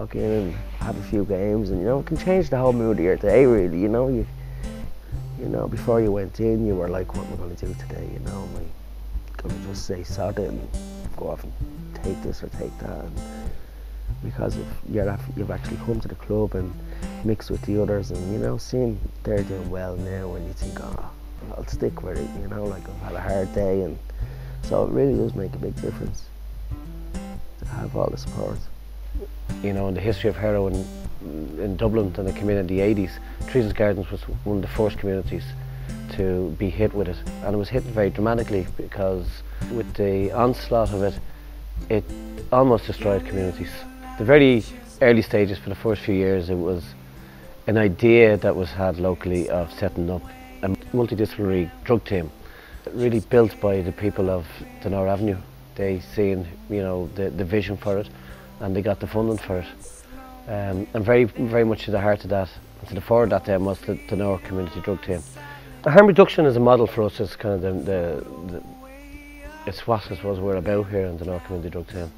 walk in and have a few games, and it can change the whole mood of your day, really. Before you went in, you were like, what am I going to do today? Am I going to just say sod it and go off and take this or take that? And because you've actually come to the club and mixed with the others, and seeing they're doing well now, and you think, oh, I'll stick with it. Like I've had a hard day, and so it really does make a big difference to have all the support. In the history of heroin in Dublin, and it came in the 80s, Treason's Gardens was one of the first communities to be hit with it, and it was hit very dramatically because with the onslaught of it, it almost destroyed communities. The very early stages, for the first few years, it was an idea that was had locally of setting up a multidisciplinary drug team, really built by the people of Donore Avenue. They seen, the vision for it, and they got the funding for it. And very, very much to the heart of that, to the fore of that then, was the Donore Community Drug Team. The harm reduction is a model for us. It's kind of it's what I suppose we're about here in the Donore Community Drug Team.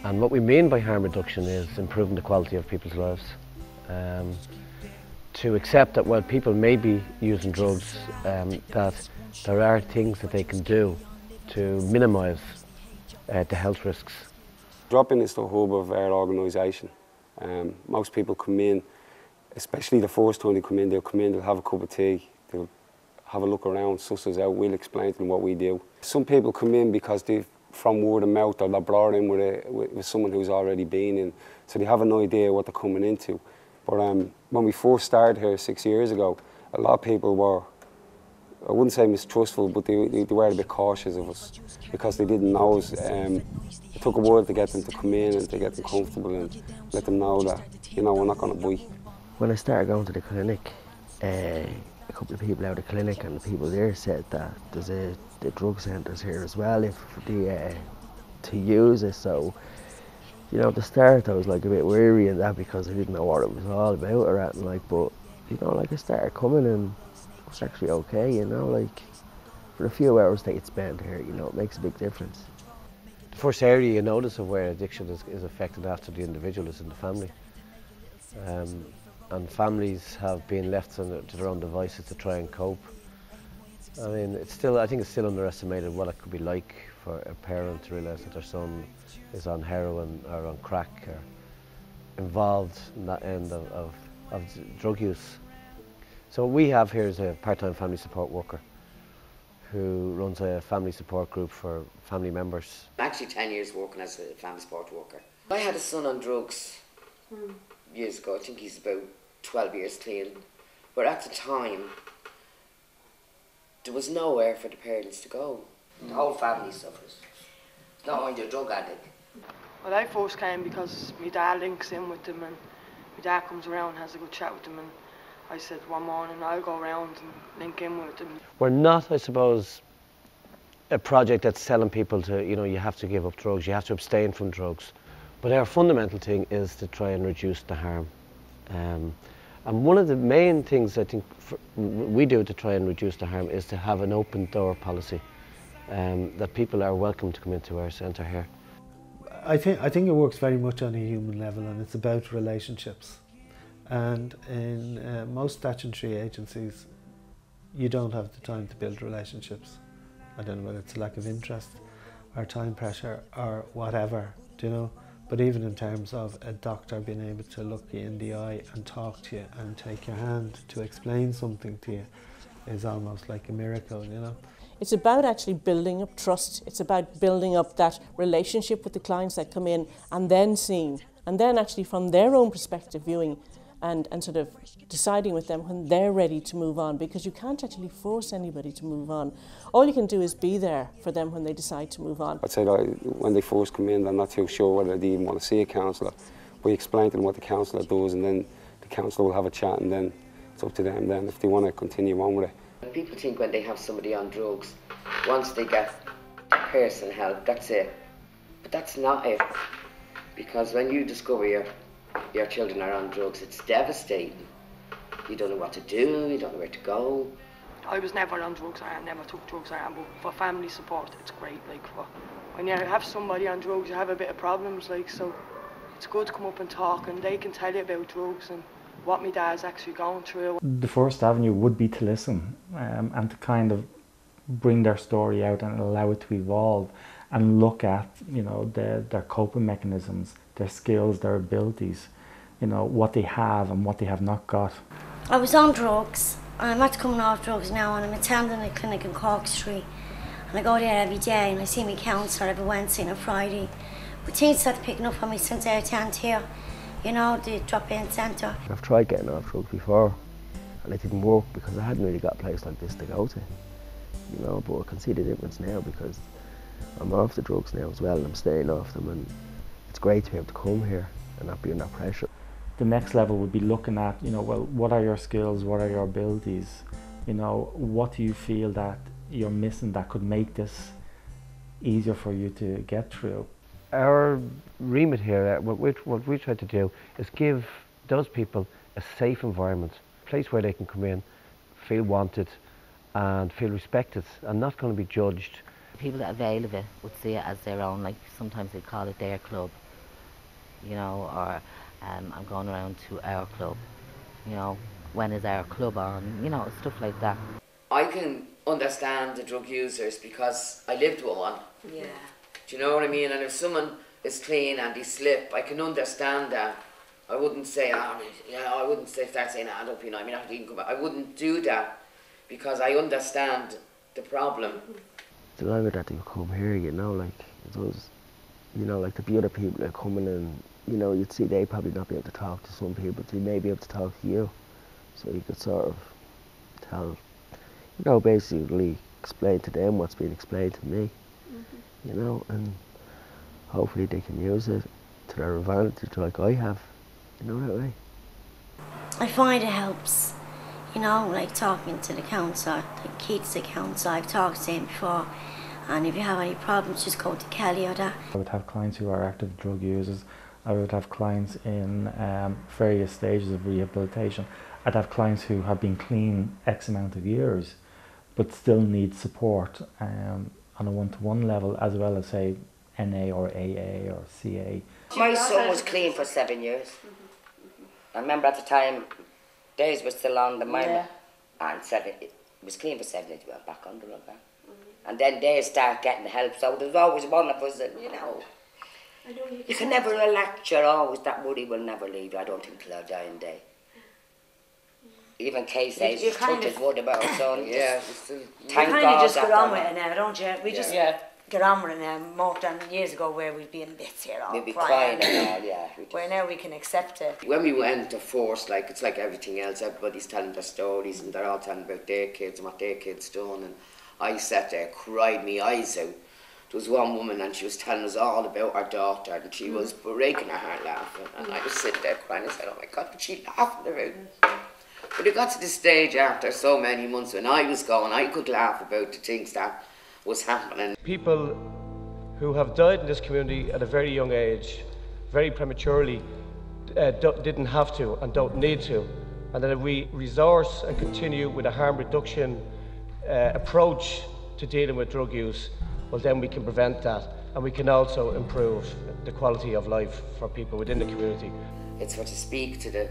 And what we mean by harm reduction is improving the quality of people's lives. To accept that while people may be using drugs, that there are things that they can do to minimise the health risks. Drop-in is the hub of our organisation. Most people come in, especially the first time they come in, they'll have a cup of tea, they'll have a look around, suss us out, we'll explain to them what we do. Some people come in because they've, from word of mouth, or they're brought in with someone who's already been in, so they have an idea what they're coming into. But when we first started here 6 years ago, a lot of people were, I wouldn't say mistrustful, but they were a bit cautious of us because they didn't know us. It took a while to get them to come in and to get them comfortable and let them know that, we're not going to buy. When I started going to the clinic, a couple of people out of the clinic and the people there said that there's the drug centres here as well to use it. So, at the start I was like a bit weary of that because I didn't know what it was all about or anything but I started coming and it was actually okay, for the few hours that you'd spend here, it makes a big difference. The first area you notice of where addiction is affected after the individual is in the family. And families have been left to their own devices to try and cope. I mean, I think it's still underestimated what it could be like for a parent to realise that their son is on heroin or on crack or involved in that end of drug use. So what we have here is a part-time family support worker who runs a family support group for family members. I'm actually 10 years working as a family support worker. I had a son on drugs years ago. I think he's about 12 years clean. But at the time, there was nowhere for the parents to go. The whole family suffers. Not only a drug addict. Well, I first came because my dad links in with them and my dad comes around and has a good chat with them, and I said one morning I'll go around and link in with them. We're not, I suppose, a project that's telling people to, you have to give up drugs, you have to abstain from drugs. But our fundamental thing is to try and reduce the harm. And one of the main things I think we do to try and reduce the harm is to have an open door policy, that people are welcome to come into our centre here. I think it works very much on a human level, and it's about relationships. And in most statutory agencies, you don't have the time to build relationships. I don't know whether it's a lack of interest or time pressure or whatever, But even in terms of a doctor being able to look you in the eye and talk to you and take your hand to explain something to you is almost like a miracle, It's about actually building up trust. It's about building up that relationship with the clients that come in and then seeing, and then actually from their own perspective viewing and sort of deciding with them when they're ready to move on, because you can't actually force anybody to move on. All you can do is be there for them when they decide to move on. I'd say that when they first come in, they're not too sure whether they even want to see a counsellor. We explain to them what the counsellor does, and then the counsellor will have a chat, and then it's up to them then if they want to continue on with it. People think when they have somebody on drugs, once they get personal help, that's it. But that's not it. Because when you discover your children are on drugs, it's devastating. You don't know what to do, you don't know where to go. I was never on drugs, I never took drugs, but for family support it's great. When you have somebody on drugs, you have a bit of problems, so it's good to come up and talk, and they can tell you about drugs and what my dad's actually going through. The first avenue would be to listen and to kind of bring their story out and allow it to evolve and look at, you know, their coping mechanisms, their skills, their abilities, you know, what they have and what they have not got. I was on drugs, and I'm not coming off drugs now, and I'm attending a clinic in Cork Street, and I go there every day, and I see my counsellor every Wednesday and a Friday. But things started picking up on me since I attend here, you know, the drop-in centre. I've tried getting off drugs before, and it didn't work because I hadn't really got a place like this to go to, you know, but I can see the difference now because I'm off the drugs now as well, and I'm staying off them, and it's great to be able to come here and not be under pressure. The next level would be looking at, you know, well, what are your skills, what are your abilities, you know, what do you feel that you're missing that could make this easier for you to get through? Our remit here, what we try to do is give those people a safe environment, a place where they can come in, feel wanted and feel respected and not going to be judged. People that avail of it would see it as their own, like sometimes they call it their club, you know, or I'm going around to our club, you know, when is our club on, you know, stuff like that. I can understand the drug users because I lived with one. Yeah. Do you know what I mean? And if someone is clean and they slip, I can understand that. I wouldn't say, I wouldn't start saying, I don't, you know, I mean, I wouldn't do that because I understand the problem. The longer that they come here, you know, like those, you know, like the other people that are coming in, you know, you'd see they probably not be able to talk to some people, so they may be able to talk to you. So you could sort of tell, you know, basically explain to them what's being explained to me, you know, and hopefully they can use it to their advantage like I have, you know, that way. I find it helps, you know, like talking to the counsellor, like Keith's the counsellor, I've talked to him before, and if you have any problems, just go to Kelly or that. I would have clients who are active drug users. I would have clients in various stages of rehabilitation. I'd have clients who have been clean X amount of years, but still need support on a one-to-one level, as well as, say, NA or AA or CA. My son was clean for 7 years. I remember at the time, days were still on the moment, and it was clean for 7 years, we went back on the drug. And then they start getting help, so there's always one of us that, you know, you can never relax, you're always, that worry will never leave you, I don't think till our dying day. Even Kay says, he's touched his word about her son. Yeah, thank God. You kind of just get on with it now, don't you? We just get on with it now, more than years ago where we'd be in bits here all we'd be crying and all, where now we can accept it. When we went to force, like, it's like everything else, everybody's telling their stories and they're all telling about their kids and what their kids done, and I sat there, cried my eyes out. There was one woman and she was telling us all about her daughter, and she was breaking her heart laughing, and I was sitting there crying and said, oh my God, but she laughing about. But it got to the stage after so many months when I was going, I could laugh about the things that was happening. People who have died in this community at a very young age, very prematurely, didn't have to and don't need to. And that if we resource and continue with a harm reduction approach to dealing with drug use, well then we can prevent that, and we can also improve the quality of life for people within the community. It's for to speak to the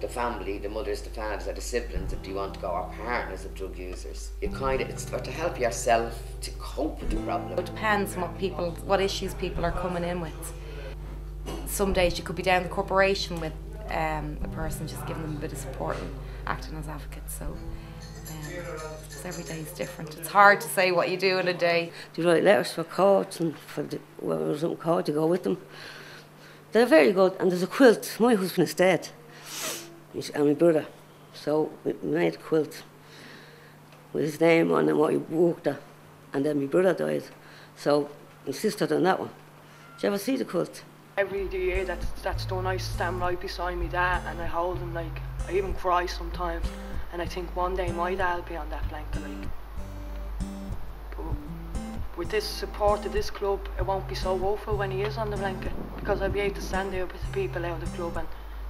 family, the mothers, the fathers, or the siblings, if you want to go, or partners of drug users. It's for to help yourself to cope with the problem. It depends on what issues people are coming in with. Some days you could be down the corporation with a person, just giving them a bit of support and acting as advocates. So every day is different. It's hard to say what you do in a day. They write letters for courts and for some court to go with them. They're very good, and there's a quilt. My husband is dead, and my brother. So we made a quilt with his name on and what he worked at. And then my brother died. So my sister done that one. Did you ever see the quilt? Every year that's done, I stand right beside me dad and I hold him, like, I even cry sometimes. And I think one day my dad will be on that blanket, like. But with this support of this club, it won't be so woeful when he is on the blanket, because I'll be able to stand there with the people out of the club and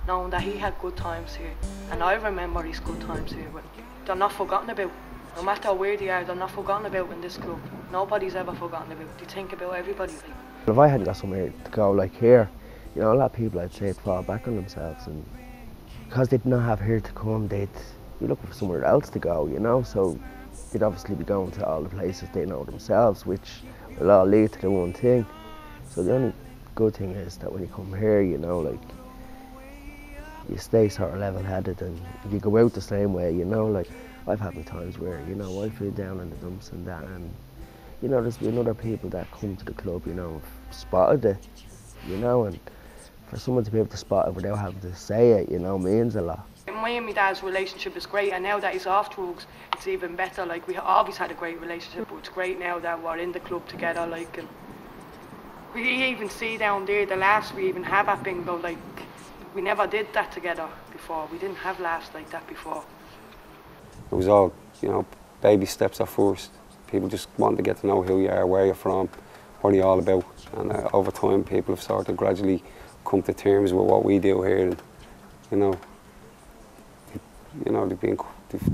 knowing that he had good times here. And I remember his good times here, but they're not forgotten about. No matter where they are, they're not forgotten about in this club. Nobody's ever forgotten about. They think about everybody. If I hadn't got somewhere to go like here, you know, a lot of people, I'd say, fall back on themselves, and because they did not have here to come, they'd be looking for somewhere else to go, you know, so they'd obviously be going to all the places they know themselves, which will all lead to the one thing. So the only good thing is that when you come here, you know, like, you stay sort of level-headed and you go out the same way, you know, like, I've had my times where, you know, I feel down in the dumps and that, and, you know, there's been other people that come to the club, you know, have spotted it, you know, and for someone to be able to spot it without having to say it, you know, means a lot. My and my dad's relationship is great, and now that he's off drugs, it's even better. Like, we always had a great relationship, but it's great now that we're in the club together, like, and we even see down there the laughs we even have at bingo, like, we never did that together before. We didn't have laughs like that before. It was all, you know, baby steps at first. People just want to get to know who you are, where you're from, what are you all about, and over time people have sort of gradually come to terms with what we do here, and, you know, they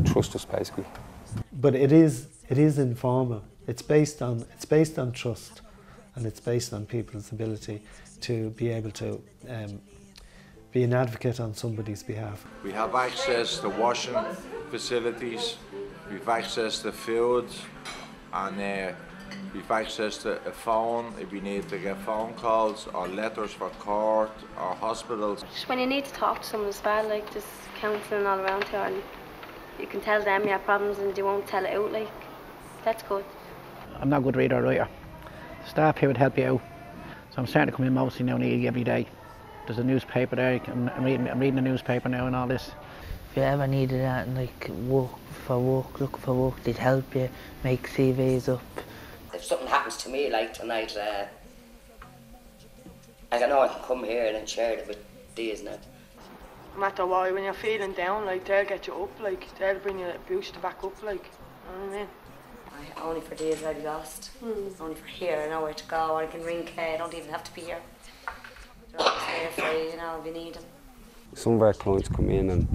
trust us basically. But it is informal. It's based on trust, and it's based on people's ability to be able to be an advocate on somebody's behalf. We have access to washing facilities, we've access to food, and we've access to a phone if we need to get phone calls or letters for court or hospitals. Just when you need to talk to someone as well, like, there's counselling all around here, and you can tell them your problems and they won't tell it out, like, that's good. I'm not a good reader or writer. The staff here would help you out, so I'm starting to come in mostly now nearly every day. There's a newspaper there, I'm reading the newspaper now and all this. If you ever needed anything like look for work, they'd help you, make CVs up. If something happens to me like tonight, I know I can come here and share it with these now. No matter what, when you're feeling down, like, they'll get you up, like, they'll bring you a boost to back up, like, you know what I mean? Only for days I'd be lost. Only for here, I know where to go, I can ring Kay, I don't even have to be here. They're always there for you, you know, if you need them. Some of our clients come in and,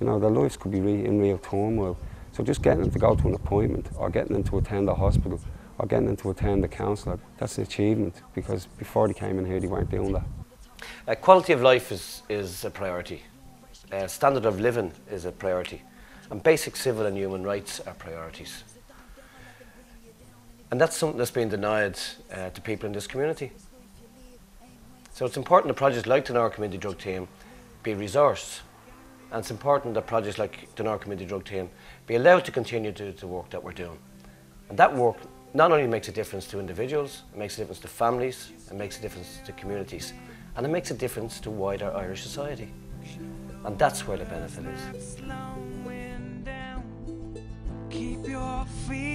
you know, their lives could be in real turmoil. So just getting them to go to an appointment, or getting them to attend a hospital, or getting them to attend a counsellor, that's an achievement, because before they came in here they weren't doing that. Quality of life is a priority. Standard of living is a priority. And basic civil and human rights are priorities. And that's something that's been denied to people in this community. So it's important that projects like the Donore Community Drug Team be resourced. And it's important that projects like the Donore Community Drug Team be allowed to continue to do the work that we're doing. And that work not only makes a difference to individuals, it makes a difference to families, it makes a difference to communities, and it makes a difference to wider Irish society. And that's where the benefit is. Keep your feet